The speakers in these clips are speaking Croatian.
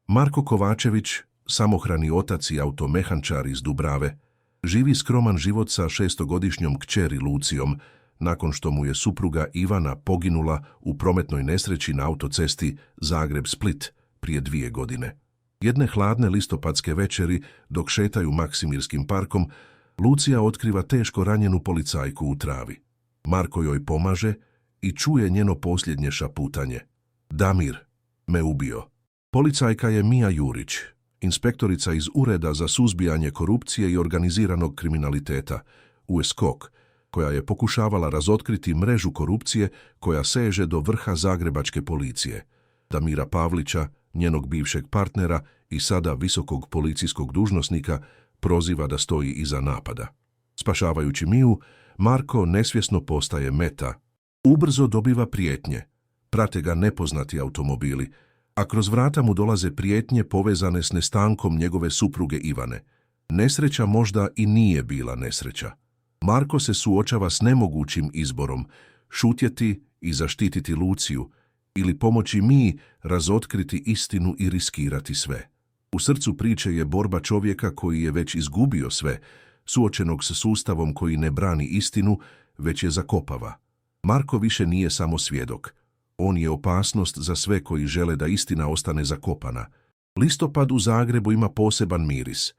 Marko Kovačević, samohrani otac i automehančar iz Dubrave, živi skroman život sa 6-godišnjom kćeri Lucijom, nakon što mu je supruga Ivana poginula u prometnoj nesreći na autocesti Zagreb-Split prije 2 godine. Jedne hladne listopadske večeri, dok šetaju Maksimirskim parkom, Lucija otkriva teško ranjenu policajku u travi. Marko joj pomaže i čuje njeno posljednje šaputanje. Damir me ubio. Policajka je Mija Jurić, inspektorica iz Ureda za suzbijanje korupcije i organiziranog kriminaliteta, USKOK, koja je pokušavala razotkriti mrežu korupcije koja seže do vrha zagrebačke policije. Damira Pavlića, njenog bivšeg partnera i sada visokog policijskog dužnosnika, proziva da stoji iza napada. Spašavajući Miju, Marko nesvjesno postaje meta. Ubrzo dobiva prijetnje. Prate ga nepoznati automobili, a kroz vrata mu dolaze prijetnje povezane s nestankom njegove supruge Ivane. Nesreća možda i nije bila nesreća. Marko se suočava s nemogućim izborom: šutjeti i zaštititi Luciju ili pomoći Miji razotkriti istinu i riskirati sve. U srcu priče je borba čovjeka koji je već izgubio sve, suočenog s sustavom koji ne brani istinu, već je zakopava. Marko više nije samo svjedok. On je opasnost za sve koji žele da istina ostane zakopana. Listopad u Zagrebu ima poseban miris.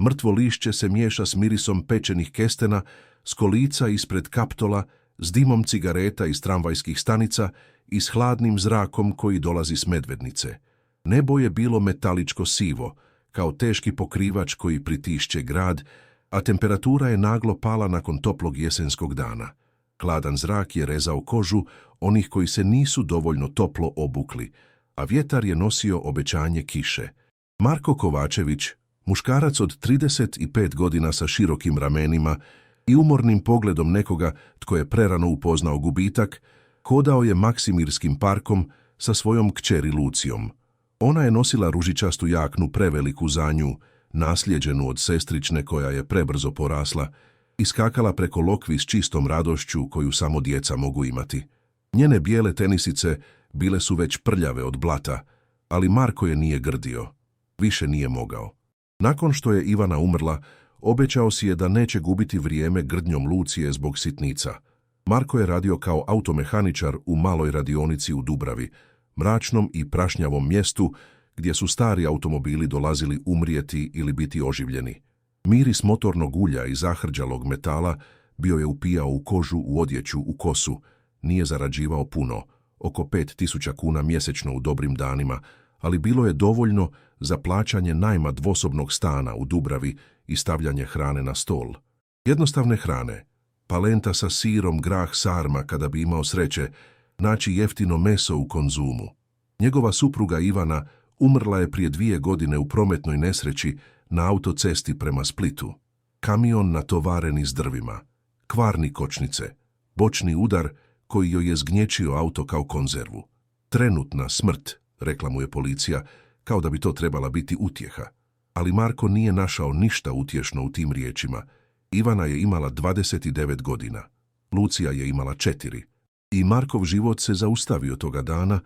Mrtvo lišće se miješa s mirisom pečenih kestena, s kolica ispred Kaptola, s dimom cigareta iz tramvajskih stanica i s hladnim zrakom koji dolazi s Medvednice. Nebo je bilo metaličko sivo, kao teški pokrivač koji pritišće grad, a temperatura je naglo pala nakon toplog jesenskog dana. Hladan zrak je rezao kožu onih koji se nisu dovoljno toplo obukli, a vjetar je nosio obećanje kiše. Marko Kovačević, muškarac od 35 godina sa širokim ramenima i umornim pogledom nekoga tko je prerano upoznao gubitak, hodao je Maksimirskim parkom sa svojom kćeri Lucijom. Ona je nosila ružičastu jaknu preveliku za nju, naslijeđenu od sestrične koja je prebrzo porasla, i skakala preko lokvi s čistom radošću koju samo djeca mogu imati. Njene bijele tenisice bile su već prljave od blata, ali Marko je nije grdio. Više nije mogao. Nakon što je Ivana umrla, obećao si je da neće gubiti vrijeme grdnjom Lucije zbog sitnica. Marko je radio kao automehaničar u maloj radionici u Dubravi, mračnom i prašnjavom mjestu gdje su stari automobili dolazili umrijeti ili biti oživljeni. Miris motornog ulja i zahrđalog metala bio je upijao u kožu, u odjeću, u kosu. Nije zarađivao puno, oko 5.000 kuna mjesečno u dobrim danima, ali bilo je dovoljno za plaćanje najma dvosobnog stana u Dubravi i stavljanje hrane na stol. Jednostavne hrane, palenta sa sirom, grah, sarma kada bi imao sreće, naći jeftino meso u Konzumu. Njegova supruga Ivana umrla je prije 2 godine u prometnoj nesreći na autocesti prema Splitu. Kamion natovaren s drvima, kvarni kočnice, bočni udar koji joj je zgnječio auto kao konzervu. Trenutna smrt, rekla mu je policija, kao da bi to trebala biti utjeha. Ali Marko nije našao ništa utješno u tim riječima. Ivana je imala 29 godina, Lucija je imala 4. I Markov život se zaustavio toga dana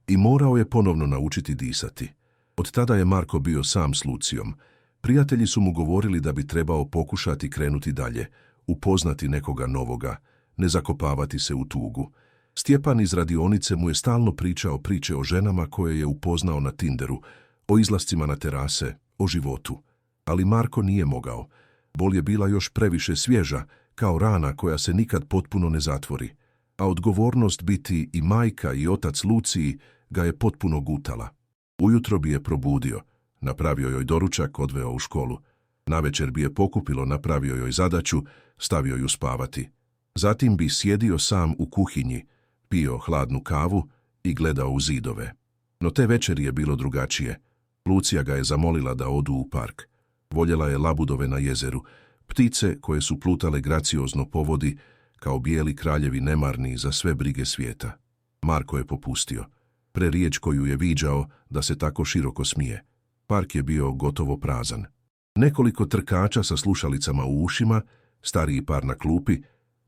i morao je ponovno naučiti disati. Od tada je Marko bio sam s Lucijom. Prijatelji su mu govorili da bi trebao pokušati krenuti dalje, upoznati nekoga novoga, ne zakopavati se u tugu. Stjepan iz radionice mu je stalno pričao priče o ženama koje je upoznao na Tinderu, o izlascima na terase, o životu. Ali Marko nije mogao. Bol je bila još previše svježa, kao rana koja se nikad potpuno ne zatvori. A odgovornost biti i majka i otac Luciji ga je potpuno gutala. Ujutro bi je probudio, napravio joj doručak, odveo u školu. Navečer bi je pokupilo, napravio joj zadaću, stavio ju spavati. Zatim bi sjedio sam u kuhinji, pio hladnu kavu i gledao u zidove. No te večeri je bilo drugačije. Lucija ga je zamolila da odu u park. Voljela je labudove na jezeru, ptice koje su plutale graciozno po vodi, kao bijeli kraljevi nemarni za sve brige svijeta. Marko je popustio. Preriječ koju je viđao da se tako široko smije. Park je bio gotovo prazan. Nekoliko trkača sa slušalicama u ušima, stariji par na klupi,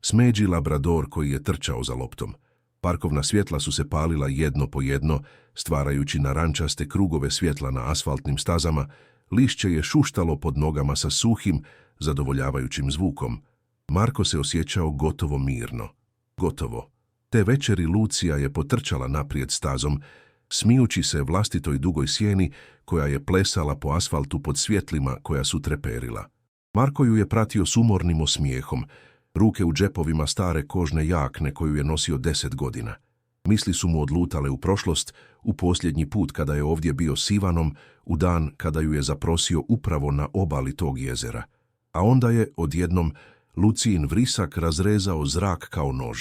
smeđi labrador koji je trčao za loptom. Parkovna svjetla su se palila jedno po jedno, stvarajući narančaste krugove svjetla na asfaltnim stazama. Lišće je šuštalo pod nogama sa suhim, zadovoljavajućim zvukom. Marko se osjećao gotovo mirno. Gotovo. Te večeri Lucija je potrčala naprijed stazom, smijući se vlastitoj dugoj sjeni koja je plesala po asfaltu pod svjetlima koja su treperila. Marko ju je pratio s umornim osmijehom, ruke u džepovima stare kožne jakne koju je nosio 10 godina. Misli su mu odlutale u prošlost, u posljednji put kada je ovdje bio s Ivanom, u dan kada ju je zaprosio upravo na obali tog jezera. A onda je, odjednom, Lucijin vrisak razrezao zrak kao nož.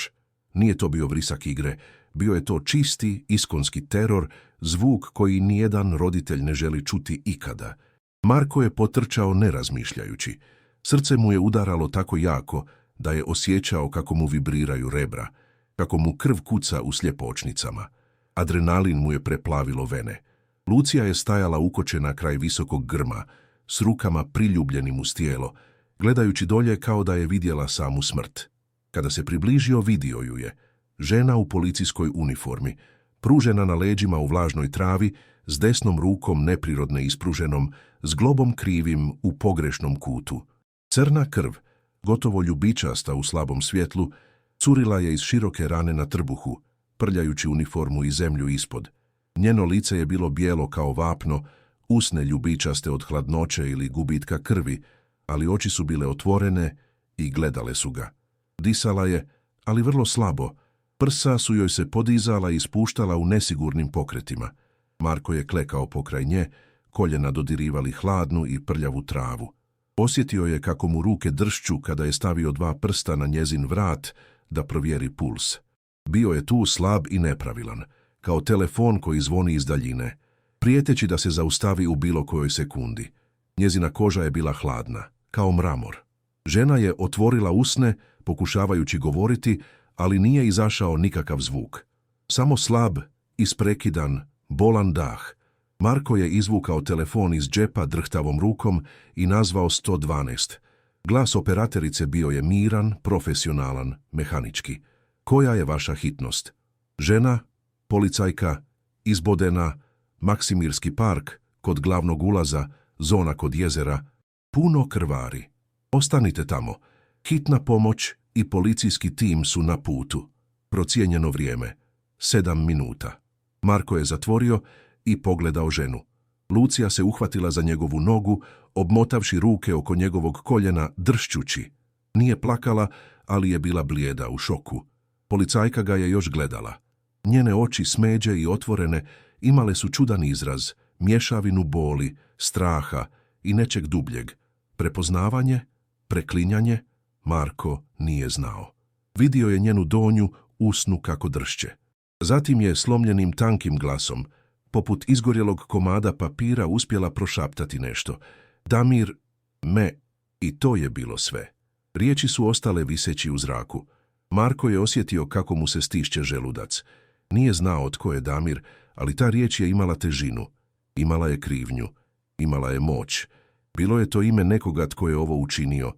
Nije to bio vrisak igre, bio je to čisti, iskonski teror, zvuk koji nijedan roditelj ne želi čuti ikada. Marko je potrčao nerazmišljajući. Srce mu je udaralo tako jako da je osjećao kako mu vibriraju rebra, kako mu krv kuca u sljepočnicama. Adrenalin mu je preplavilo vene. Lucija je stajala ukočena kraj visokog grma, s rukama priljubljenim uz tijelo, gledajući dolje kao da je vidjela samu smrt. Kada se približio, vidio ju je. Žena u policijskoj uniformi, pružena na leđima u vlažnoj travi, s desnom rukom neprirodne ispruženom, s globom krivim u pogrešnom kutu. Crna krv, gotovo ljubičasta u slabom svjetlu, curila je iz široke rane na trbuhu, prljajući uniformu i zemlju ispod. Njeno lice je bilo bijelo kao vapno, usne ljubičaste od hladnoće ili gubitka krvi, ali oči su bile otvorene i gledale su ga. Disala je, ali vrlo slabo. Prsa su joj se podizala i spuštala u nesigurnim pokretima. Marko je klekao pokraj nje, koljena dodirivali hladnu i prljavu travu. Osjetio je kako mu ruke dršću kada je stavio 2 prsta na njezin vrat da provjeri puls. Bio je tu slab i nepravilan, kao telefon koji zvoni iz daljine, prijeteći da se zaustavi u bilo kojoj sekundi. Njezina koža je bila hladna, kao mramor. Žena je otvorila usne, pokušavajući govoriti, ali nije izašao nikakav zvuk. Samo slab, isprekidan, bolan dah. Marko je izvukao telefon iz džepa drhtavom rukom i nazvao 112. Glas operaterice bio je miran, profesionalan, mehanički. Koja je vaša hitnost? Žena, policajka, izbodena, Maksimirski park, kod glavnog ulaza, zona kod jezera, puno krvari. Ostanite tamo. Hitna pomoć i policijski tim su na putu. Procijenjeno vrijeme. 7 minuta. Marko je zatvorio i pogledao ženu. Lucija se uhvatila za njegovu nogu, obmotavši ruke oko njegovog koljena, dršćući. Nije plakala, ali je bila blijeda u šoku. Policajka ga je još gledala. Njene oči smeđe i otvorene imale su čudan izraz, mješavinu boli, straha i nečeg dubljeg. Prepoznavanje, preklinjanje, Marko nije znao. Vidio je njenu donju, usnu kako dršće. Zatim je slomljenim tankim glasom, poput izgorjelog komada papira, uspjela prošaptati nešto. Damir, i to je bilo sve. Riječi su ostale viseći u zraku. Marko je osjetio kako mu se stišće želudac. Nije znao tko je Damir, ali ta riječ je imala težinu. Imala je krivnju. Imala je moć. Bilo je to ime nekoga tko je ovo učinio,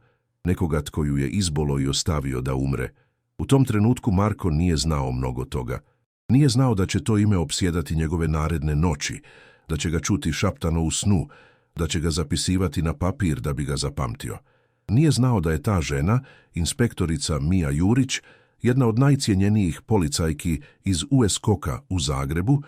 nekoga tko ju je izbolo i ostavio da umre. U tom trenutku Marko nije znao mnogo toga. Nije znao da će to ime opsjedati njegove naredne noći, da će ga čuti šaptano u snu, da će ga zapisivati na papir da bi ga zapamtio. Nije znao da je ta žena, inspektorica Mija Jurić, jedna od najcjenjenijih policajki iz USKOK-a u Zagrebu,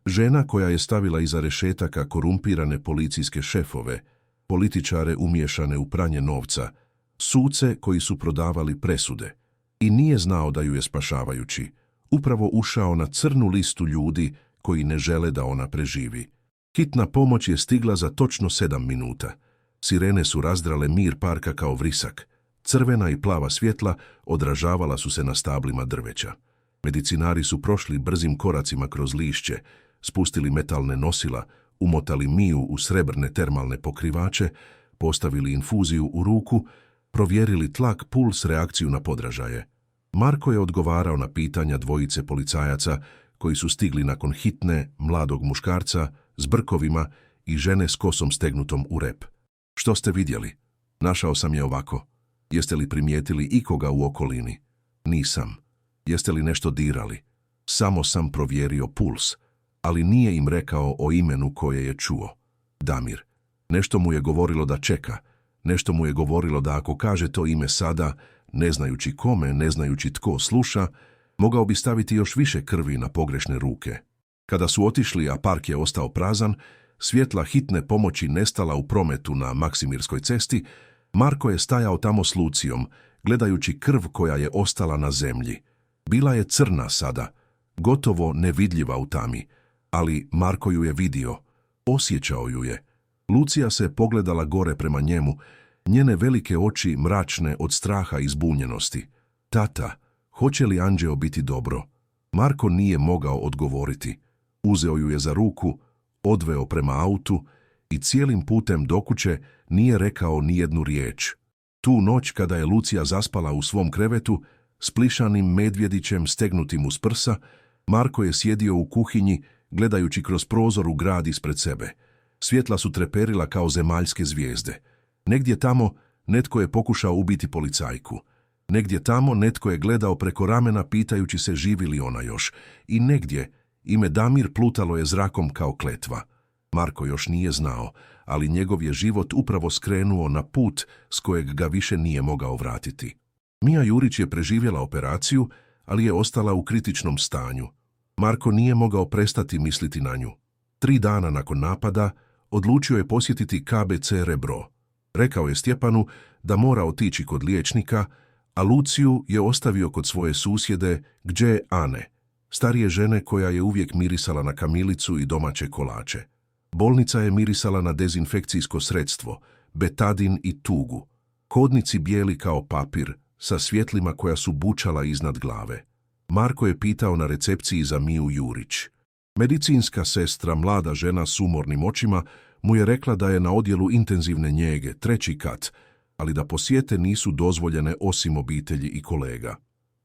žena koja je stavila iza rešetaka korumpirane policijske šefove, političare umiješane u pranje novca, suce koji su prodavali presude. I nije znao da ju je spašavajući upravo ušao na crnu listu ljudi koji ne žele da ona preživi. Hitna pomoć je stigla za točno 7 minuta. Sirene su razdrale mir parka kao vrisak. Crvena i plava svjetla odražavala su se na stablima drveća. Medicinari su prošli brzim koracima kroz lišće, spustili metalne nosila, umotali Miju u srebrne termalne pokrivače, postavili infuziju u ruku, provjerili tlak, puls, reakciju na podražaje. Marko je odgovarao na pitanja dvojice policajaca koji su stigli nakon hitne, mladog muškarca s brkovima i žene s kosom stegnutom u rep. Što ste vidjeli? Našao sam je ovako. Jeste li primijetili ikoga u okolini? Nisam. Jeste li nešto dirali? Samo sam provjerio puls. ali nije im rekao o imenu koje je čuo. Damir. Nešto mu je govorilo da čeka, nešto mu je govorilo da ako kaže to ime sada, ne znajući kome, ne znajući tko sluša, mogao bi staviti još više krvi na pogrešne ruke. Kada su otišli, a park je ostao prazan, svjetla hitne pomoći nestala u prometu na Maksimirskoj cesti, Marko je stajao tamo s Lucijom, gledajući krv koja je ostala na zemlji. Bila je crna sada, gotovo nevidljiva u tami, ali Marko ju je vidio, osjećao ju je. Lucija se pogledala gore prema njemu, njene velike oči mračne od straha i zbunjenosti. Tata, hoće li Anđeo biti dobro? Marko nije mogao odgovoriti. Uzeo ju je za ruku, odveo prema autu i cijelim putem do kuće nije rekao ni jednu riječ. Tu noć kada je Lucija zaspala u svom krevetu, s plišanim medvjedićem stegnutim uz prsa, Marko je sjedio u kuhinji gledajući kroz prozor u grad ispred sebe. Svjetla su treperila kao zemaljske zvijezde. Negdje tamo netko je pokušao ubiti policajku. Negdje tamo netko je gledao preko ramena pitajući se živi li ona još. I negdje ime Damir plutalo je zrakom kao kletva. Marko još nije znao, ali njegov je život upravo skrenuo na put s kojeg ga više nije mogao vratiti. Mija Jurić je preživjela operaciju, ali je ostala u kritičnom stanju. Marko nije mogao prestati misliti na nju. 3 dana nakon napada odlučio je posjetiti KBC Rebro. Rekao je Stjepanu da mora otići kod liječnika, a Luciju je ostavio kod svoje susjede Gđe Ane, starije žene koja je uvijek mirisala na kamilicu i domaće kolače. Bolnica je mirisala na dezinfekcijsko sredstvo, betadin i tugu. Hodnici bijeli kao papir, sa svjetlima koja su bučala iznad glave. Marko je pitao na recepciji za Miju Jurić. Medicinska sestra, mlada žena s umornim očima, mu je rekla da je na odjelu intenzivne njege, 3. kat, ali da posjete nisu dozvoljene osim obitelji i kolega.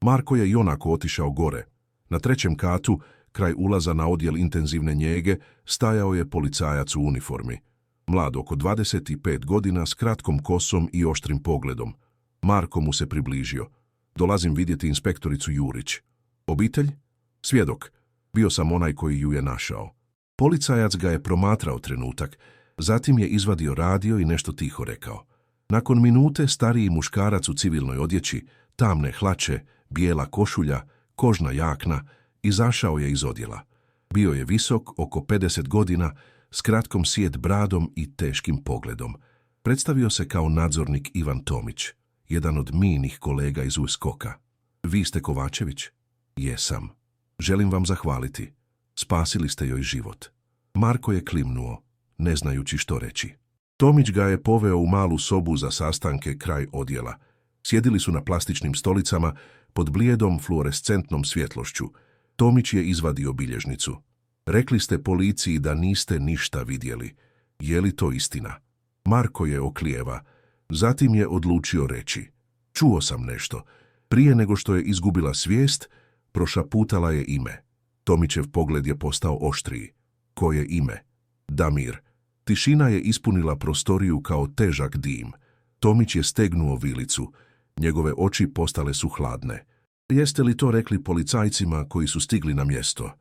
Marko je i onako otišao gore. Na 3. katu, kraj ulaza na odjel intenzivne njege, stajao je policajac u uniformi. Mlad oko 25 godina s kratkom kosom i oštrim pogledom. Marko mu se približio. Dolazim vidjeti inspektoricu Jurić. Obitelj? Svjedok. Bio sam onaj koji ju je našao. Policajac ga je promatrao trenutak, zatim je izvadio radio i nešto tiho rekao. Nakon minute stariji muškarac u civilnoj odjeći, tamne hlače, bijela košulja, kožna jakna, izašao je iz odjela. Bio je visok, oko 50 godina, s kratkom sijed bradom i teškim pogledom. Predstavio se kao nadzornik Ivan Tomić, jedan od Mijinih kolega iz USKOK-a. Vi ste Kovačević? Jesam. Želim vam zahvaliti. Spasili ste joj život. Marko je klimnuo, ne znajući što reći. Tomić ga je poveo u malu sobu za sastanke kraj odjela. Sjedili su na plastičnim stolicama pod blijedom fluorescentnom svjetlošću. Tomić je izvadio bilježnicu. Rekli ste policiji da niste ništa vidjeli. Je li to istina? Marko je oklijeva. Zatim je odlučio reći. Čuo sam nešto. Prije nego što je izgubila svijest, prošaputala je ime. Tomićev pogled je postao oštriji. Koje ime? Damir. Tišina je ispunila prostoriju kao težak dim. Tomić je stegnuo vilicu. Njegove oči postale su hladne. Jeste li to rekli policajcima koji su stigli na mjesto?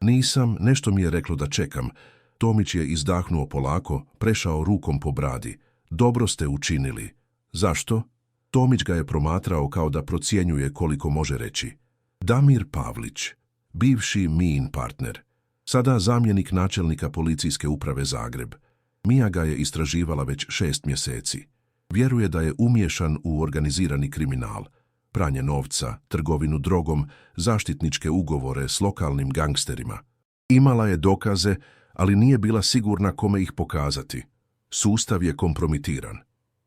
Nisam, nešto mi je reklo da čekam. Tomić je izdahnuo polako, prešao rukom po bradi. Dobro ste učinili. Zašto? Tomić ga je promatrao kao da procjenjuje koliko može reći. Damir Pavlić, bivši Mijin partner, sada zamjenik načelnika policijske uprave Zagreb. Mija ga je istraživala već 6 mjeseci. Vjeruje da je umiješan u organizirani kriminal, pranje novca, trgovinu drogom, zaštitničke ugovore s lokalnim gangsterima. Imala je dokaze, ali nije bila sigurna kome ih pokazati. Sustav je kompromitiran.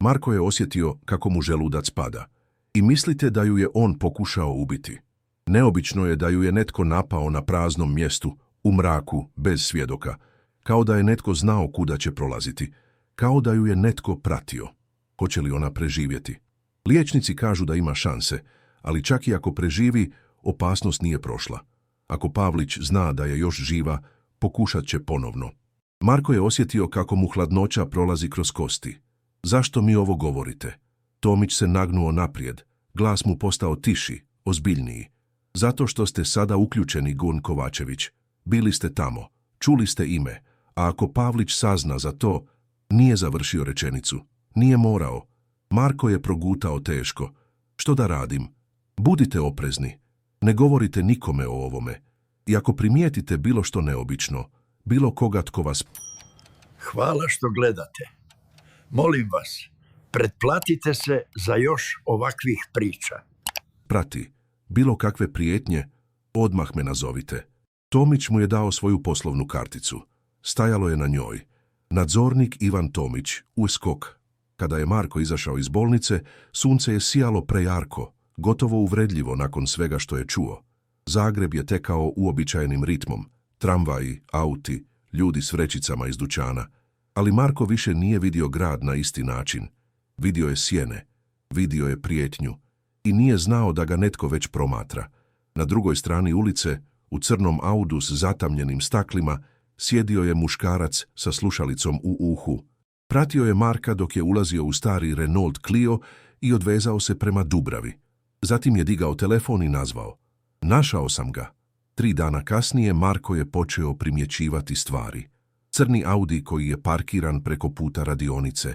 Marko je osjetio kako mu želudac pada. I mislite da ju je on pokušao ubiti? Neobično je da ju je netko napao na praznom mjestu, u mraku, bez svjedoka, kao da je netko znao kuda će prolaziti, kao da ju je netko pratio. Hoće li ona preživjeti? Liječnici kažu da ima šanse, ali čak i ako preživi, opasnost nije prošla. Ako Pavlić zna da je još živa, pokušat će ponovno. Marko je osjetio kako mu hladnoća prolazi kroz kosti. Zašto mi ovo govorite? Tomić se nagnuo naprijed. Glas mu postao tiši, ozbiljniji. Zato što ste sada uključeni, Gun Kovačević. Bili ste tamo. Čuli ste ime, a ako Pavlić sazna za to, nije završio rečenicu. Nije morao. Marko je progutao teško. Što da radim? Budite oprezni. Ne govorite nikome o ovome. I ako primijetite bilo što neobično, bilo koga tko vas... Hvala što gledate. Molim vas, pretplatite se za još ovakvih priča. prati, bilo kakve prijetnje, odmah me nazovite. Tomić mu je dao svoju poslovnu karticu. Stajalo je na njoj: nadzornik Ivan Tomić, USKOK. Kada je Marko izašao iz bolnice, sunce je sijalo prejarko, gotovo uvredljivo nakon svega što je čuo. Zagreb je tekao uobičajenim ritmom. Tramvaji, auti, ljudi s vrećicama iz dućana. Ali Marko više nije vidio grad na isti način. Vidio je sjene, vidio je prijetnju i nije znao da ga netko već promatra. Na drugoj strani ulice, u crnom Audu s zatamljenim staklima, sjedio je muškarac sa slušalicom u uhu. Pratio je Marka dok je ulazio u stari Renault Clio i odvezao se prema Dubravi. Zatim je digao telefon i nazvao. Našao sam ga. 3 dana kasnije Marko je počeo primjećivati stvari. Crni Audi koji je parkiran preko puta radionice.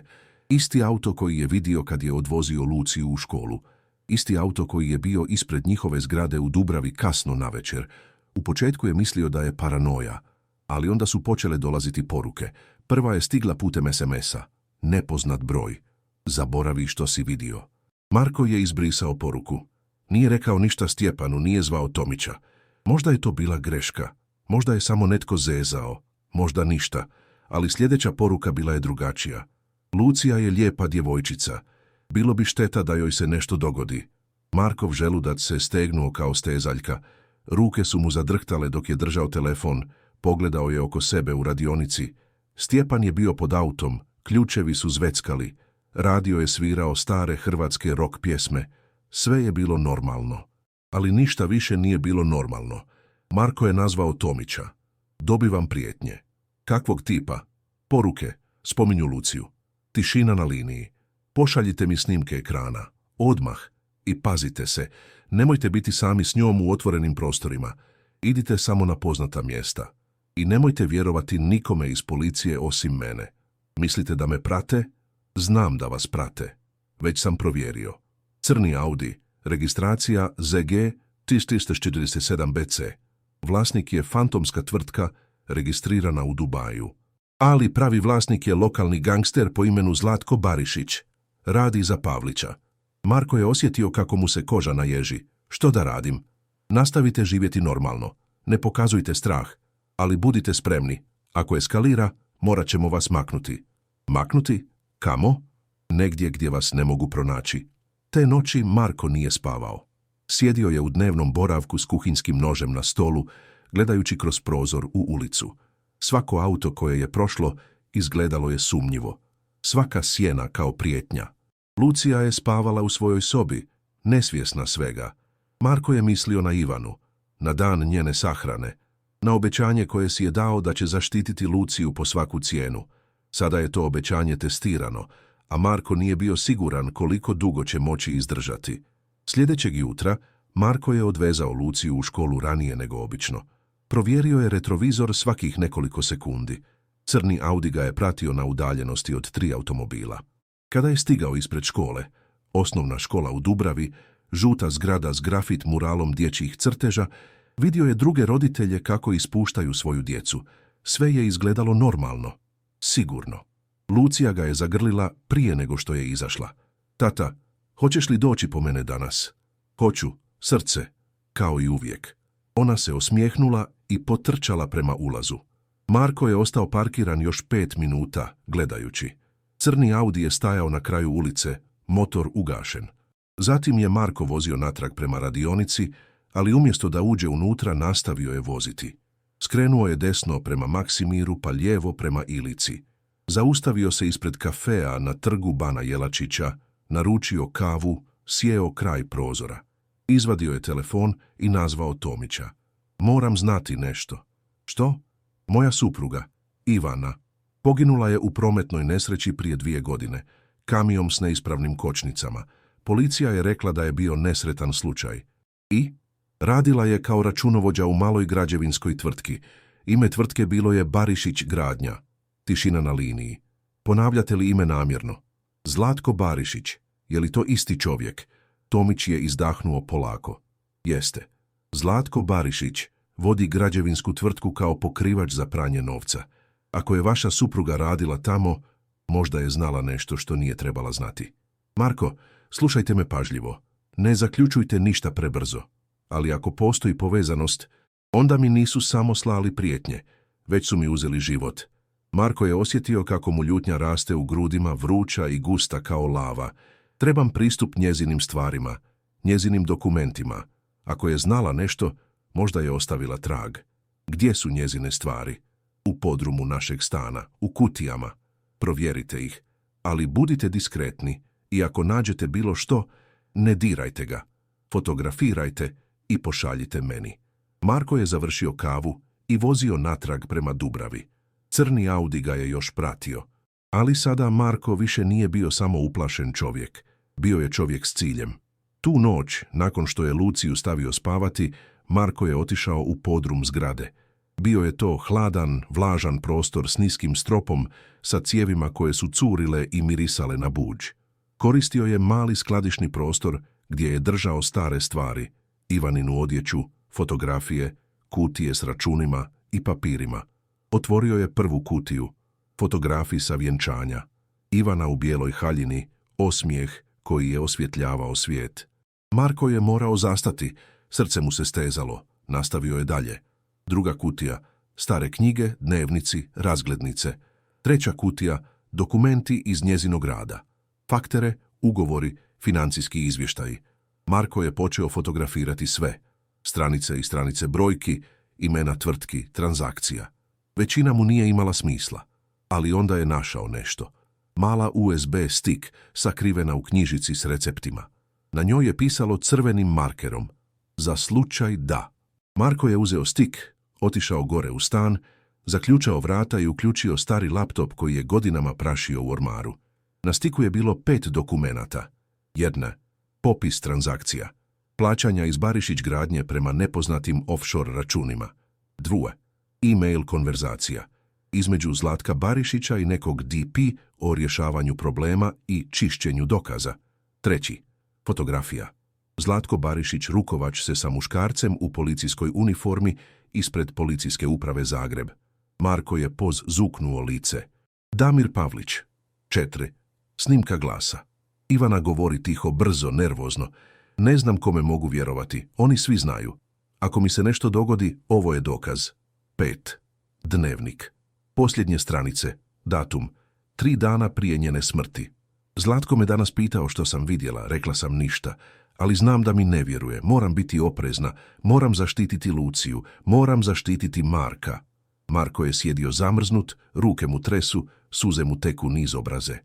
Isti auto koji je vidio kad je odvozio Luciju u školu. Isti auto koji je bio ispred njihove zgrade u Dubravi kasno navečer. U početku je mislio da je paranoja, ali onda su počele dolaziti poruke. Prva je stigla putem SMS-a. Nepoznat broj. Zaboravi što si vidio. Marko je izbrisao poruku. Nije rekao ništa Stjepanu, nije zvao Tomića. Možda je to bila greška. Možda je samo netko zezao. Možda ništa. Ali sljedeća poruka bila je drugačija. Lucija je lijepa djevojčica. Bilo bi šteta da joj se nešto dogodi. Markov želudac se stegnuo kao stezaljka. Ruke su mu zadrhtale dok je držao telefon. Pogledao je oko sebe u radionici. Stjepan je bio pod autom. Ključevi su zveckali. Radio je svirao stare hrvatske rock pjesme. Sve je bilo normalno. Ali ništa više nije bilo normalno. Marko je nazvao Tomića. Dobivam prijetnje. Kakvog tipa? Poruke. Spominju Luciju. Tišina na liniji. Pošaljite mi snimke ekrana. Odmah. I pazite se. Nemojte biti sami s njom u otvorenim prostorima. Idite samo na poznata mjesta. I nemojte vjerovati nikome iz policije osim mene. Mislite da me prate? Znam da vas prate. Već sam provjerio. Crni Audi. Registracija ZG 1347 BC. Vlasnik je fantomska tvrtka registrirana u Dubaju. Ali pravi vlasnik je lokalni gangster po imenu Zlatko Barišić. Radi za Pavlića. Marko je osjetio kako mu se koža naježi. Što da radim? Nastavite živjeti normalno. Ne pokazujte strah. Ali budite spremni. Ako eskalira, morat ćemo vas maknuti. Maknuti? Kamo? Negdje gdje vas ne mogu pronaći. Te noći Marko nije spavao. Sjedio je u dnevnom boravku s kuhinskim nožem na stolu, gledajući kroz prozor u ulicu. Svako auto koje je prošlo izgledalo je sumnjivo. Svaka sjena kao prijetnja. Lucija je spavala u svojoj sobi, nesvjesna svega. Marko je mislio na Ivanu, na dan njene sahrane, na obećanje koje si je dao da će zaštititi Luciju po svaku cijenu. Sada je to obećanje testirano, a Marko nije bio siguran koliko dugo će moći izdržati. Sljedećeg jutra Marko je odvezao Luciju u školu ranije nego obično. Provjerio je retrovizor svakih nekoliko sekundi. Crni Audi ga je pratio na udaljenosti od 3 automobila. Kada je stigao ispred škole, osnovna škola u Dubravi, žuta zgrada s grafit muralom dječjih crteža, vidio je druge roditelje kako ispuštaju svoju djecu. Sve je izgledalo normalno. Sigurno. Lucija ga je zagrlila prije nego što je izašla. Tata, hoćeš li doći po mene danas? Hoću, srce, kao i uvijek. Ona se osmijehnula i potrčala prema ulazu. Marko je ostao parkiran još 5 minuta, gledajući. Crni Audi je stajao na kraju ulice, motor ugašen. Zatim je Marko vozio natrag prema radionici, ali umjesto da uđe unutra, nastavio je voziti. Skrenuo je desno prema Maksimiru, pa lijevo prema Ilici. Zaustavio se ispred kafea na trgu Bana Jelačića, naručio kavu, sjeo kraj prozora. Izvadio je telefon i nazvao Tomića. Moram znati nešto. Što? Moja supruga, Ivana, poginula je u prometnoj nesreći prije 2 godine, kamion s neispravnim kočnicama. Policija je rekla da je bio nesretan slučaj. I? Radila je kao računovođa u maloj građevinskoj tvrtki. Ime tvrtke bilo je Barišić gradnja. Tišina na liniji. Ponavljate li ime namjerno? Zlatko Barišić. Je li to isti čovjek? Tomić je izdahnuo polako. Jeste. Zlatko Barišić vodi građevinsku tvrtku kao pokrivač za pranje novca. Ako je vaša supruga radila tamo, možda je znala nešto što nije trebala znati. Marko, slušajte me pažljivo. Ne zaključujte ništa prebrzo. Ali ako postoji povezanost, onda mi nisu samo slali prijetnje, već su mi uzeli život. Marko je osjetio kako mu ljutnja raste u grudima, vruća i gusta kao lava. Trebam pristup njezinim stvarima, njezinim dokumentima. Ako je znala nešto, možda je ostavila trag. Gdje su njezine stvari? U podrumu našeg stana, u kutijama. Provjerite ih, ali budite diskretni i ako nađete bilo što, ne dirajte ga. Fotografirajte i pošaljite meni. Marko je završio kavu i vozio natrag prema Dubravi. Crni Audi ga je još pratio. Ali sada Marko više nije bio samo uplašen čovjek. Bio je čovjek s ciljem. Tu noć, nakon što je Luciju stavio spavati, Marko je otišao u podrum zgrade. Bio je to hladan, vlažan prostor s niskim stropom, sa cijevima koje su curile i mirisale na buđ. Koristio je mali skladišni prostor gdje je držao stare stvari, Ivaninu odjeću, fotografije, kutije s računima i papirima. Otvorio je prvu kutiju, fotografiji sa vjenčanja. Ivana u bijeloj haljini, osmijeh koji je osvjetljavao svijet. Marko je morao zastati, srce mu se stezalo, nastavio je dalje. Druga kutija, stare knjige, dnevnici, razglednice. Treća kutija, dokumenti iz njezinog rada. Faktere, ugovori, financijski izvještaji. Marko je počeo fotografirati sve. Stranice i stranice brojki, imena tvrtki, transakcija. Većina mu nije imala smisla, ali onda je našao nešto. Mala USB stik sakrivena u knjižici s receptima. Na njoj je pisalo crvenim markerom. Za slučaj da. Marko je uzeo stik, otišao gore u stan, zaključao vrata i uključio stari laptop koji je godinama prašio u ormaru. Na stiku je bilo 5 dokumenata. Jedna, popis transakcija. Plaćanja iz Barišić gradnje prema nepoznatim offshore računima. Druga, e-mail konverzacija. Između Zlatka Barišića i nekog DP o rješavanju problema i čišćenju dokaza. Treći, fotografija. Zlatko Barišić rukovač se sa muškarcem u policijskoj uniformi ispred policijske uprave Zagreb. Marko je zuknuo lice. Damir Pavlić. 4. Snimka glasa. Ivana govori tiho, brzo, nervozno. Ne znam kome mogu vjerovati, oni svi znaju. Ako mi se nešto dogodi, ovo je dokaz. 5. Dnevnik. Posljednje stranice. Datum. 3 dana prije njene smrti. Zlatko me danas pitao što sam vidjela, rekla sam ništa. Ali znam da mi ne vjeruje, moram biti oprezna, moram zaštititi Luciju, moram zaštititi Marka. Marko je sjedio zamrznut, ruke mu tresu, suze mu teku niz obraze.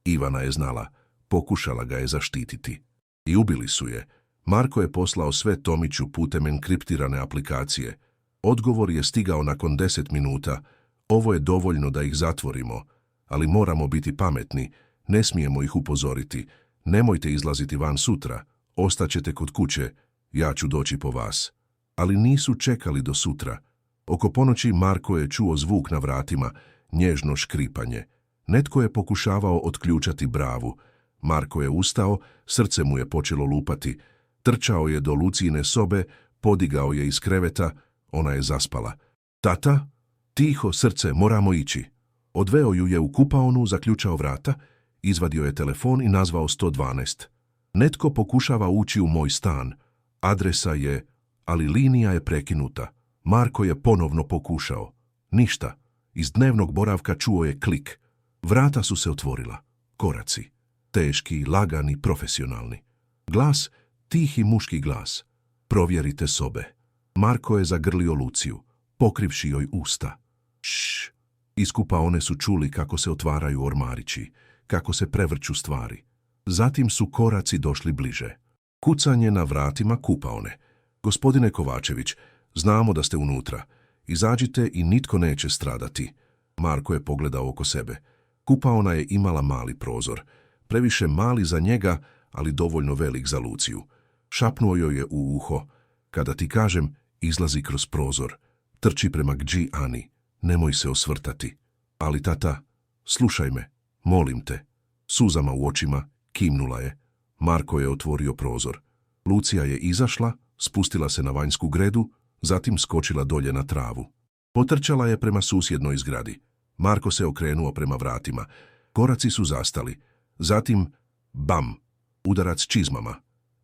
Ivana je znala, pokušala ga je zaštititi. I ubili su je. Marko je poslao sve Tomiću putem enkriptirane aplikacije. Odgovor je stigao nakon 10 minuta. Ovo je dovoljno da ih zatvorimo, ali moramo biti pametni, ne smijemo ih upozoriti. Nemojte izlaziti van sutra. Ostaćete kod kuće, ja ću doći po vas. Ali nisu čekali do sutra. Oko ponoći Marko je čuo zvuk na vratima, nježno škripanje. Netko je pokušavao otključati bravu. Marko je ustao, srce mu je počelo lupati. Trčao je do Lucijine sobe, podigao je iz kreveta, ona je zaspala. Tata? Tiho, srce, moramo ići. Odveo ju je u kupaonu, zaključao vrata, izvadio je telefon i nazvao 112. Netko pokušava ući u moj stan. Adresa je, ali linija je prekinuta. Marko je ponovno pokušao. Ništa. Iz dnevnog boravka čuo je klik. Vrata su se otvorila. Koraci. Teški, lagani, profesionalni. Glas, tihi muški glas. Provjerite sobe. Marko je zagrlio Luciju, pokrivši joj usta. Šš. Iz kupaone su čuli kako se otvaraju ormarići, kako se prevrću stvari. Zatim su koraci došli bliže. Kucanje na vratima kupaone. Gospodine Kovačević, znamo da ste unutra. Izađite i nitko neće stradati. Marko je pogledao oko sebe. Kupaona je imala mali prozor. Previše mali za njega, ali dovoljno velik za Luciju. Šapnuo joj je u uho. Kada ti kažem, izlazi kroz prozor. Trči prema kđi Ani. Nemoj se osvrtati. Ali tata, slušaj me, molim te. Suzama u očima kimnula je. Marko je otvorio prozor. Lucija je izašla, spustila se na vanjsku gredu, zatim skočila dolje na travu. Potrčala je prema susjednoj zgradi. Marko se okrenuo prema vratima. Koraci su zastali. Zatim, bam, udarac čizmama.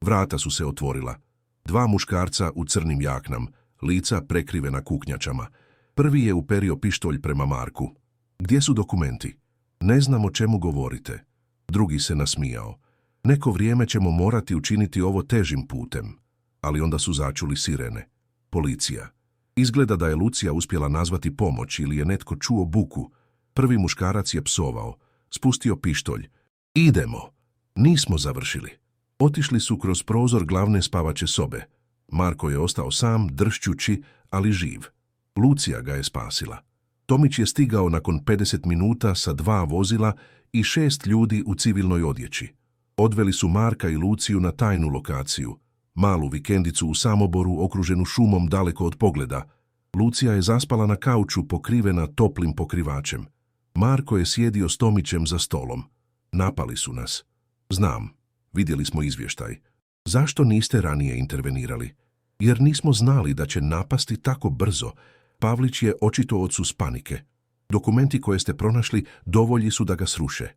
Vrata su se otvorila. Dva muškarca u crnim jaknam, lica prekrivena kuknjačama. Prvi je uperio pištolj prema Marku. Gdje su dokumenti? Ne znam o čemu govorite. Drugi se nasmijao. Neko vrijeme ćemo morati učiniti ovo težim putem. Ali onda su začuli sirene. Policija. Izgleda da je Lucija uspjela nazvati pomoć ili je netko čuo buku. Prvi muškarac je psovao. Spustio pištolj. Idemo. Nismo završili. Otišli su kroz prozor glavne spavače sobe. Marko je ostao sam, dršćući, ali živ. Lucija ga je spasila. Tomić je stigao nakon 50 minuta sa 2 vozila i 6 ljudi u civilnoj odjeći. Odveli su Marka i Luciju na tajnu lokaciju, malu vikendicu u Samoboru okruženu šumom daleko od pogleda. Lucija je zaspala na kauču pokrivena toplim pokrivačem. Marko je sjedio s Tomićem za stolom. Napali su nas. Znam, vidjeli smo izvještaj. Zašto niste ranije intervenirali? Jer nismo znali da će napasti tako brzo. Pavlić je očito odsuz panike. Dokumenti koje ste pronašli dovolji su da ga sruše.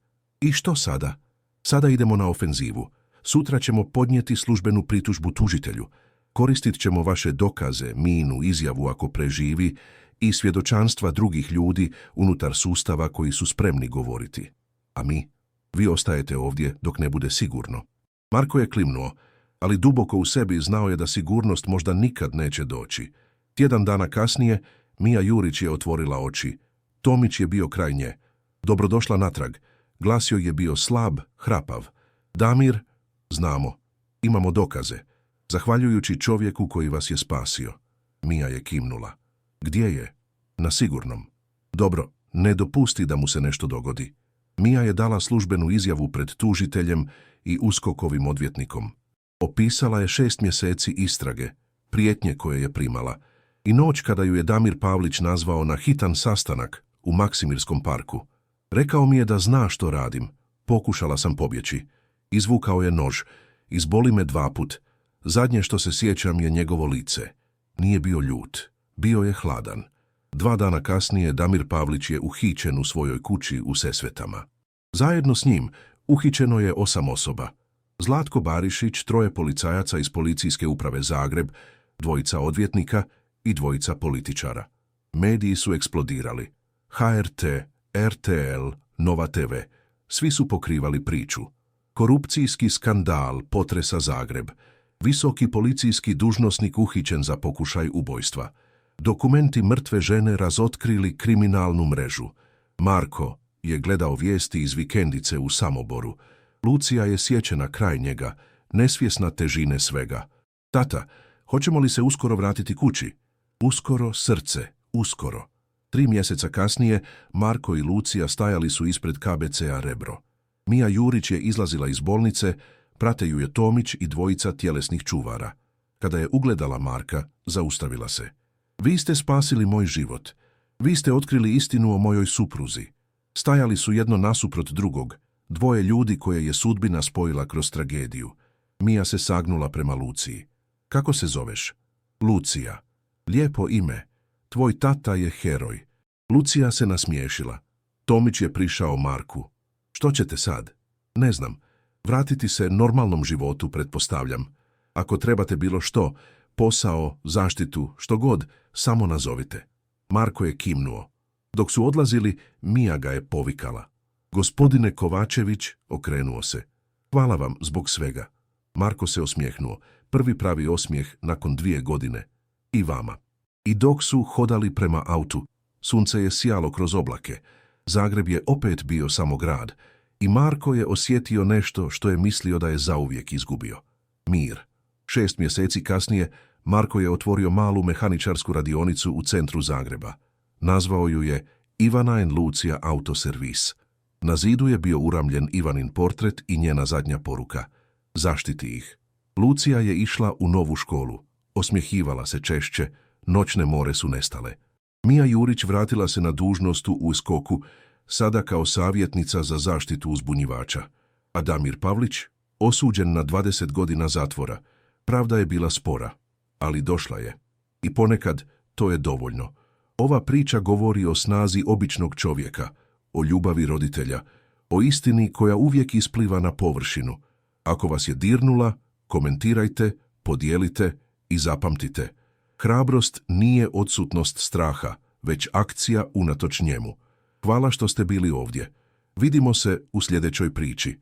I što sada? Sada idemo na ofenzivu. Sutra ćemo podnijeti službenu pritužbu tužitelju. Koristit ćemo vaše dokaze, minu, izjavu ako preživi i svjedočanstva drugih ljudi unutar sustava koji su spremni govoriti. A mi? Vi ostajete ovdje dok ne bude sigurno. Marko je klimnuo, ali duboko u sebi znao je da sigurnost možda nikad neće doći. Tjedan dana kasnije, Mija Jurić je otvorila oči. Tomić je bio kraj nje. Dobrodošla natrag. Glas joj je bio slab, hrapav. Damir, znamo. Imamo dokaze. Zahvaljujući čovjeku koji vas je spasio. Mija je kimnula. Gdje je? Na sigurnom. Dobro, ne dopusti da mu se nešto dogodi. Mija je dala službenu izjavu pred tužiteljem i USKOK-ovim odvjetnikom. Opisala je 6 mjeseci istrage, prijetnje koje je primala, i noć kada ju je Damir Pavlić nazvao na hitan sastanak u Maksimirskom parku. Rekao mi je da zna što radim. Pokušala sam pobjeći. Izvukao je nož. Izboli me 2 put. Zadnje što se sjećam je njegovo lice. Nije bio ljut. Bio je hladan. 2 dana kasnije Damir Pavlić je uhićen u svojoj kući u Sesvetama. Zajedno s njim uhićeno je 8 osoba. Zlatko Barišić, 3 policajaca iz Policijske uprave Zagreb, 2 odvjetnika i 2 političara. Mediji su eksplodirali. HRT, RTL, Nova TV. Svi su pokrivali priču. Korupcijski skandal potresa Zagreb. Visoki policijski dužnosnik uhićen za pokušaj ubojstva. Dokumenti mrtve žene razotkrili kriminalnu mrežu. Marko je gledao vijesti iz vikendice u Samoboru. Lucija je sjećena kraj njega, nesvjesna težine svega. Tata, hoćemo li se uskoro vratiti kući? Uskoro, srce, uskoro. 3 mjeseca kasnije, Marko i Lucija stajali su ispred KBC-a Rebro. Mija Jurić je izlazila iz bolnice, prate ju je Tomić i 2 tjelesnih čuvara. Kada je ugledala Marka, zaustavila se. Vi ste spasili moj život. Vi ste otkrili istinu o mojoj supruzi. Stajali su jedno nasuprot drugog, 2 ljudi koje je sudbina spojila kroz tragediju. Mija se sagnula prema Luciji. Kako se zoveš? Lucija. Lijepo ime. Tvoj tata je heroj. Lucija se nasmiješila. Tomić je prišao Marku. Što ćete sad? Ne znam. Vratiti se normalnom životu, pretpostavljam. Ako trebate bilo što, posao, zaštitu, što god, samo nazovite. Marko je kimnuo. Dok su odlazili, Mija ga je povikala. Gospodine Kovačević, okrenuo se. Hvala vam zbog svega. Marko se osmijehnuo. Prvi pravi osmijeh nakon 2 godine. I vama. I dok su hodali prema autu, sunce je sjalo kroz oblake. Zagreb je opet bio samo grad. I Marko je osjetio nešto što je mislio da je zauvijek izgubio. Mir. 6 mjeseci kasnije, Marko je otvorio malu mehaničarsku radionicu u centru Zagreba. Nazvao ju je Ivana and Lucija Autoservis. Na zidu je bio uramljen Ivanin portret i njena zadnja poruka. Zaštiti ih. Lucija je išla u novu školu. Osmjehivala se češće, Noćne more su nestale. Mija Jurić vratila se na dužnost u USKOK-u, sada kao savjetnica za zaštitu uzbunjivača. A Damir Pavlić, osuđen na 20 godina zatvora. Pravda je bila spora, ali došla je. I ponekad to je dovoljno. Ova priča govori o snazi običnog čovjeka, o ljubavi roditelja, o istini koja uvijek ispliva na površinu. Ako vas je dirnula, komentirajte, podijelite i zapamtite. Hrabrost nije odsutnost straha, već akcija unatoč njemu. Hvala što ste bili ovdje. Vidimo se u sljedećoj priči.